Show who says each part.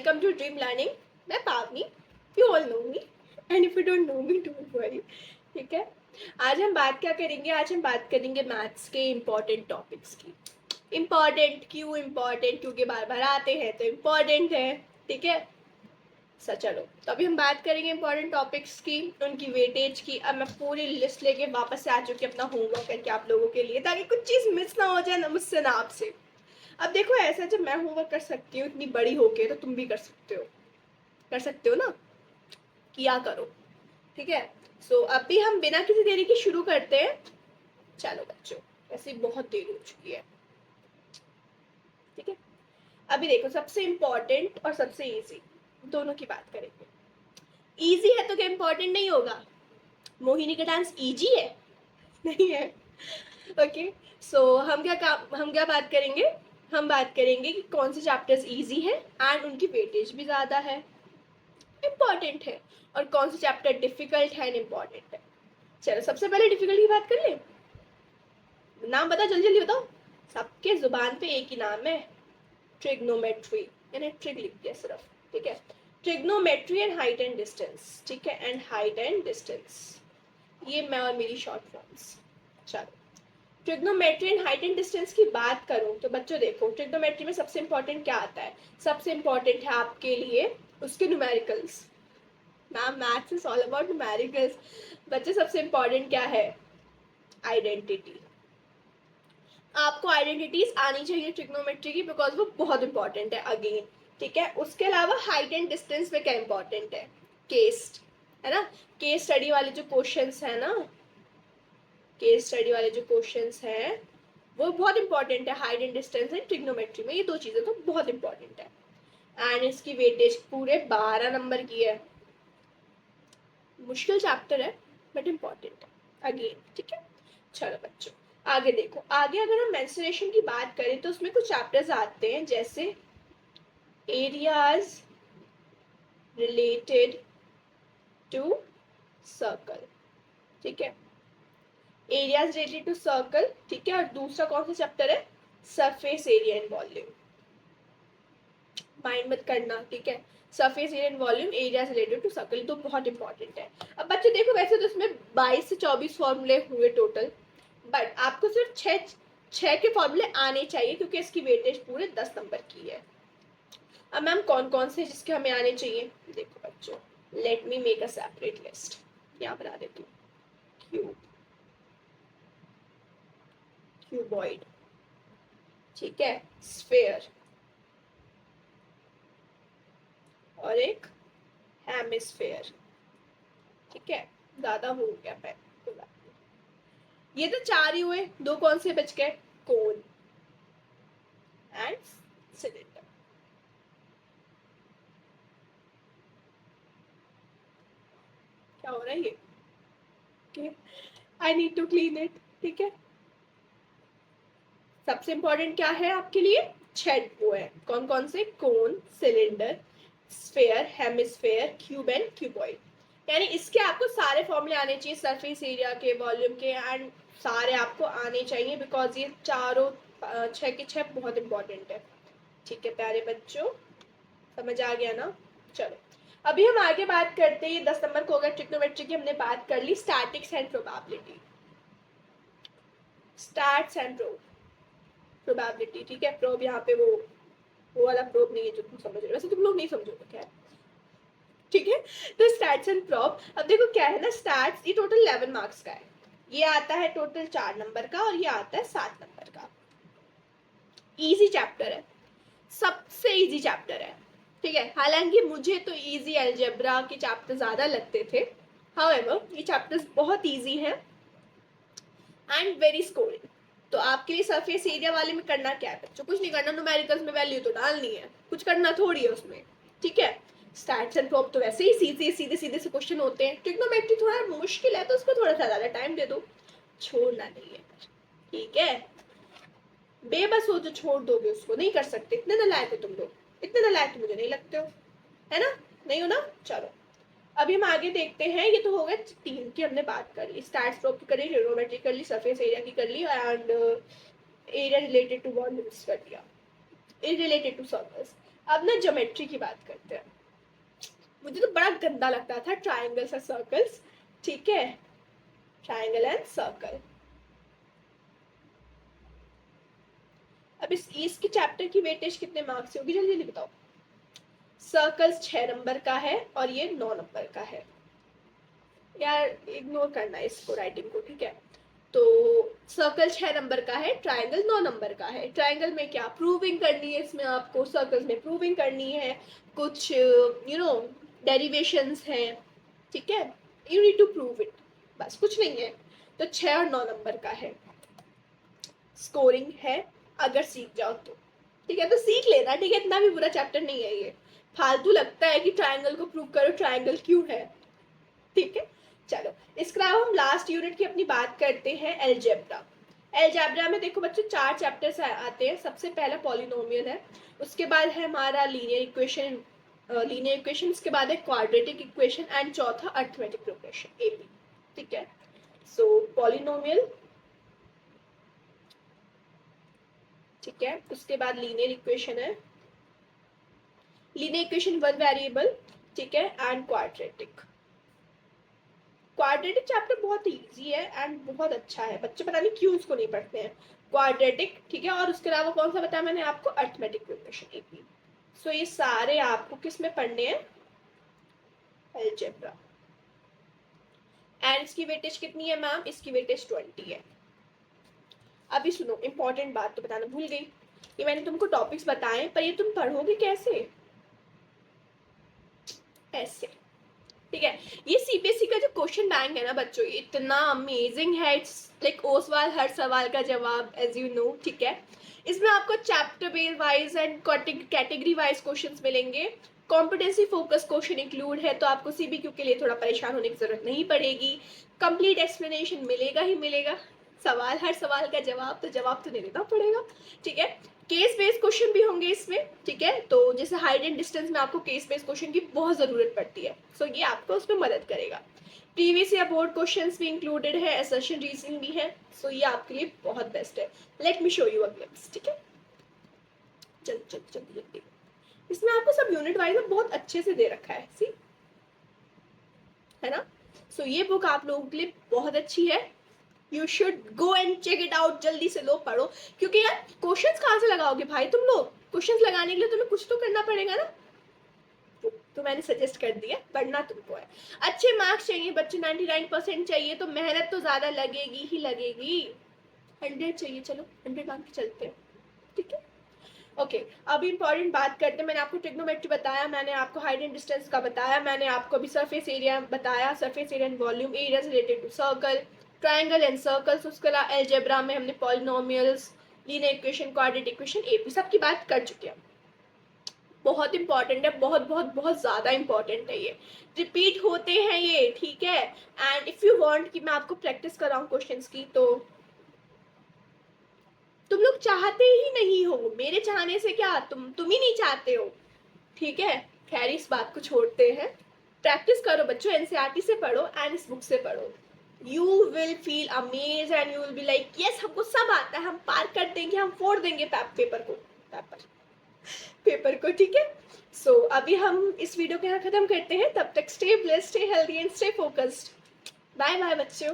Speaker 1: welcome to Dream Learning. मैं पावनी, you all know me and if you don't know me don't worry. ठीक है, आज हम बात क्या करेंगे? आज हम बात करेंगे मैथ्स के इम्पॉर्टेंट टॉपिक्स की. इम्पॉर्टेंट क्यों इम्पॉर्टेंट? क्योंकि बार बार आते हैं तो इम्पॉर्टेंट है. ठीक है, चलो तो अभी हम बात करेंगे इम्पॉर्टेंट टॉपिक्स की, उनकी वेटेज की. अब मैं पूरी लिस्ट लेके वापस से आ चुकी अपना होमवर्क करके आप लोगों के लिए, ताकि कुछ चीज़ मिस ना हो जाए ना मुझसे ना आपसे. अब देखो, ऐसा जब मैं होमवर्क कर सकती हूँ इतनी बड़ी होके, तो तुम भी कर सकते हो ना. किया करो. ठीक है, सो अभी हम बिना किसी देरी के शुरू करते हैं. चलो बच्चों, ऐसे बहुत देर हो चुकी है. ठीक है, अभी देखो, सबसे इम्पोर्टेंट और सबसे इजी दोनों की बात करेंगे. इजी है तो क्या इम्पोर्टेंट नहीं होगा? मोहिनी का डांस इजी है? नहीं है. ओके, सो हम क्या बात करेंगे? हम बात करेंगे कि कौन से चैप्टर्स इजी हैं एंड उनकी वेटेज भी ज़्यादा है, इम्पॉर्टेंट है, और कौन से चैप्टर डिफिकल्ट है एंड इम्पॉर्टेंट है. चलो सबसे पहले डिफिकल्ट की बात कर ले. नाम बता, जल्दी जल्दी बताओ. सबके जुबान पे एक ही नाम है, ट्रिग्नोमेट्री. मैंने ट्रिग लिख दिया सिर्फ. ठीक है, trigonometry and height and distance. ठीक है, एंड हाइट एंड डिस्टेंस, ये मैं और मेरी शॉर्ट फॉर्म्स. चलो, trigonometry and height and distance की बात करूं तो बच्चों देखो, ट्रिग्नोमेट्री में सबसे इंपॉर्टेंट क्या आता है? सबसे इंपॉर्टेंट है आपके लिए उसके numericals. Ma'am maths is all about numericals. बच्चे सबसे इंपॉर्टेंट क्या है? आइडेंटिटी. आपको आइडेंटिटीज आनी चाहिए ट्रिग्नोमेट्री की, बिकॉज वो बहुत इंपॉर्टेंट है अगेन. ठीक है, उसके अलावा हाइट एंड डिस्टेंस में क्या इंपॉर्टेंट है? केस, है ना. केस स्टडी वाले जो क्वेश्चंस है ना, केस स्टडी वाले जो क्वेश्चंस हैं वो बहुत इंपॉर्टेंट है. Height and distance and trigonometry में ये दो चीज़ें तो बहुत इंपॉर्टेंट है. एंड इसकी वेटेज पूरे 12 नंबर की है. मुश्किल चैप्टर है बट इम्पॉर्टेंट है अगेन. ठीक है, चलो बच्चों आगे देखो. आगे अगर हम मेंस्ट्रुएशन की बात करें तो उसमें कुछ चैप्टर्स आते हैं, जैसे एरियाज रिलेटेड टू सर्कल. ठीक है, एरियाज रिलेटेड टू सर्कल. ठीक है, और दूसरा कौन सा चैप्टर है? Surface area and volume. Mind मत करना. ठीक है, surface area and volume, areas related to circle, तो बहुत इंपॉर्टेंट है. अब बच्चे देखो, वैसे तो इसमें 22 से 24 फॉर्मूले हुए टोटल, बट आपको सिर्फ छः के फॉर्मूले आने चाहिए, क्योंकि इसकी वेटेज पूरे 10 नंबर की है. अब मैम कौन कौन से जिसके हमें आने चाहिए? देखो बच्चों, let me make a separate list. यहाँ बना देती हूँ. Cube, cuboid. ठीक है, स्फेयर, और एक हेमिस्फेयर. ठीक है, ज्यादा हो गया पैर. ये तो 4 ही हुए, 2 कौन से बच गए? Cone and cylinder. क्या हो रहा है ये? I need to clean it. ठीक है, सबसे इंपॉर्टेंट क्या है आपके लिए? 6 वो है. कौन कौन से? Cone, cylinder, sphere, hemisphere, cube and cuboid. यानी इसके आपको सारे फॉर्मूले आने चाहिए, सरफेस एरिया के, वॉल्यूम के, एंड सारे आपको आने चाहिए, बिकॉज ये चारों 6 के 6 बहुत इंपॉर्टेंट है. ठीक है प्यारे बच्चों, समझ आ गया ना. चलो अभी हम आगे बात करते हैं. ये 10 नंबर को हो गया ट्रिग्नोमेट्री की, हमने बात कर ली. Statistics and probability. Stats and probability. ठीक है, प्रोब यहाँ पे वो वाला प्रोब नहीं है जो तुम समझ रहे हो, वैसे तुम लोग नहीं समझोगे. क्या है? ठीक है, तो स्टैट्स एंड प्रोब. अब देखो क्या है ना, स्टैट्स ये टोटल 11 मार्क्स का है. ये आता है टोटल 4 नंबर का, और ये आता है 7 नंबर का. इजी चैप्टर है, सबसे इजी चैप्टर है. ठीक है, हालांकि मुझे तो इजी अलजेब्रा के चैप्टर ज़्यादा लगते थे. हाउएवर ये चैप्टर्स बहुत इजी हैं एंड वेरी स्कोरिंग. तो आपके लिए सरफेस एरिया वाले में करना क्या है बच्चों? कुछ नहीं करना, न्यूमेरिकल्स में वैल्यू तो डालनी है, कुछ करना थोड़ी है उसमें. ठीक है, स्टैट्स एंड प्रोब तो वैसे ही सीधे सीधे सीधे से क्वेश्चन होते हैं. ट्रिग्नोमेट्री थोड़ा मुश्किल है, तो उसको थोड़ा सा ज़्यादा टाइम दे दो, छोड़ना नहीं है. ठीक है, बेबस हो जो छोड़ दोगे उसको, नहीं कर सकते. इतने नालायक हो तुम लोग, इतने नालायक तो मुझे नहीं लगते हो, है ना? नहीं हो ना. चलो अभी हम आगे देखते हैं. ये तो हो गए 3 की हमने बात कर ली. स्टैट्स प्रोब की कर ली, ट्रिग्नोमेट्री कर ली, सरफेस एरिया की कर ली, and area related to volumes कर लिया, रिलेटेड टू सर्कल्स. अब ना ज्योमेट्री की बात करते हैं। मुझे तो बड़ा गंदा लगता था ट्राइंगल्स और सर्कल्स, ठीक है, ट्राइंगल एंड सर्कल। अब इसकी चैप्टर की वेटेज कितने मार्क्स से होगी, जल्दी जल्दी बताओ। सर्कल्स 6 नंबर का है और ये 9 नंबर का है। यार इग्नोर करना है इसको, राइटिंग को, ठीक है। तो सर्कल 6 नंबर का है, ट्राइंगल 9 नंबर का है। ट्राइंगल में क्या प्रूविंग करनी है इसमें आपको, सर्कल्स में प्रूविंग करनी है, कुछ डेरिवेशंस हैं, ठीक है, you need to prove it, बस कुछ नहीं है। तो 6 और 9 नंबर का है, स्कोरिंग है अगर सीख जाओ तो, ठीक है। तो सीख लेना, ठीक है, इतना भी बुरा चैप्टर नहीं है ये। फालतू लगता है कि ट्राइंगल को प्रूव करो, ट्राइंगल क्यों है, ठीक है। चलो इसके अलावा हम लास्ट यूनिट की अपनी बात करते हैं, एलजेब्रा। एलजेब्रा में देखो बच्चों 4 चैप्टर्स आते हैं। सबसे पहला पॉलिनोमियल है, उसके बाद है हमारा लीनियर इक्वेशन, उसके बाद है क्वाड्रेटिक इक्वेशन एंड चौथा अर्थमेटिक प्रोग्रेशन, एपी, ठीक है। सो पॉलिनोमियल, ठीक है, उसके बाद लीनियर इक्वेशन है, लीनियर इक्वेशन वन वेरिएबल, ठीक है, एंड क्वाड्रेटिक। क्वाड्रेटिक चैप्टर बहुत इजी है एंड बहुत अच्छा है, बच्चे पता नहीं क्यों उसको नहीं पढ़ते हैं। क्वाड्रेटिक, ठीक है, और उसके अलावा कौन सा बताया मैंने आपको, अर्थमेटिक प्रोग्रेशन, एपी। सो ये सारे आपको किस में पढ़ने हैं, अलजेब्रा। एंड इसकी वेटेज कितनी है मैम, इसकी वेटेज 20 है। अभी सुनो, इंपॉर्टेंट बात तो बताना भूल गई, ये मैंने तुमको टॉपिक्स बताए पर ये तुम पढ़ोगे कैसे, ऐसे, ठीक है। ये सीबीएसई का जो क्वेश्चन बैंक है ना बच्चों, ये इतना अमेजिंग है, इट्स लाइक ओ सवाल हर सवाल का जवाब, एज यू नो, ठीक है। इसमें आपको chapter base wise and category wise questions मिलेंगे, कॉम्पिटेंसी फोकस क्वेश्चन इंक्लूड है, तो आपको सीबीक्यू के लिए थोड़ा परेशान होने की जरूरत नहीं पड़ेगी। कंप्लीट एक्सप्लेनेशन मिलेगा ही मिलेगा, सवाल हर सवाल का जवाब तो नहीं देना पड़ेगा, ठीक है। केस बेस्ड क्वेश्चन भी होंगे इसमें, ठीक है। तो जैसे हाइट एंड डिस्टेंस में आपको केस बेस्ड क्वेश्चन की बहुत जरूरत पड़ती है, सो ये आपको उसमें मदद करेगा। प्रीवियस या बोर्ड क्वेश्चंस भी इंक्लूडेड है, असर्शन रीजनिंग भी है, सो ये आपके लिए बहुत बेस्ट है। Let me show you a glimpse, ठीक है, जल्दी। इसमें आपको सब यूनिट वाइज में बहुत अच्छे से दे रखा है, सी, है ना। सो ये बुक आप लोगों के लिए बहुत अच्छी है, you should go and check it out, जल्दी से लो पढ़ो, क्योंकि यार क्वेश्चंस कहाँ से लगाओगे भाई तुम लोग, क्वेश्चंस लगाने के लिए तुम्हें कुछ तो करना पड़ेगा ना, तो मैंने सजेस्ट कर दिया, पढ़ना तुमको है। अच्छे मार्क्स चाहिए बच्चे, 99% चाहिए, तो मेहनत तो ज्यादा लगेगी ही लगेगी। 100 चाहिए, चलो 100 मांग के चलते हैं, ठीक है। ओके अभी इंपॉर्टेंट बात करते हैं। मैंने आपको ट्रिग्नोमेट्री बताया, मैंने आपको हाइट एंड डिस्टेंस का बताया, मैंने आपको अभी सरफेस एरिया बताया, surface area and volume, areas related to circle, triangle and circles, उसके अलावा एलजेब्रा में हमने polynomials, linear equation, quadratic equation, AP, सबकी बात कर चुके हैं। बहुत इंपॉर्टेंट है, बहुत बहुत बहुत ज्यादा इंपॉर्टेंट है, ये रिपीट होते हैं ये, ठीक है। एंड इफ यू वांट कि मैं आपको प्रैक्टिस कराऊं क्वेश्चंस की, तो तुम लोग चाहते ही नहीं हो, मेरे चाहने से क्या, तुम ही नहीं चाहते हो, ठीक है। खैर इस बात को छोड़ते हैं, प्रैक्टिस करो बच्चों, एनसीईआरटी से पढ़ो एंड इस बुक से पढ़ो, you will feel amaze and you will be like yes हमको सब आता है, हम पार कर देंगे, हम फोड़ देंगे पेपर को, ठीक है। सो अभी हम इस वीडियो को यहाँ खत्म करते हैं, तब तक stay blessed, stay healthy and stay focused. Bye bye बच्चों।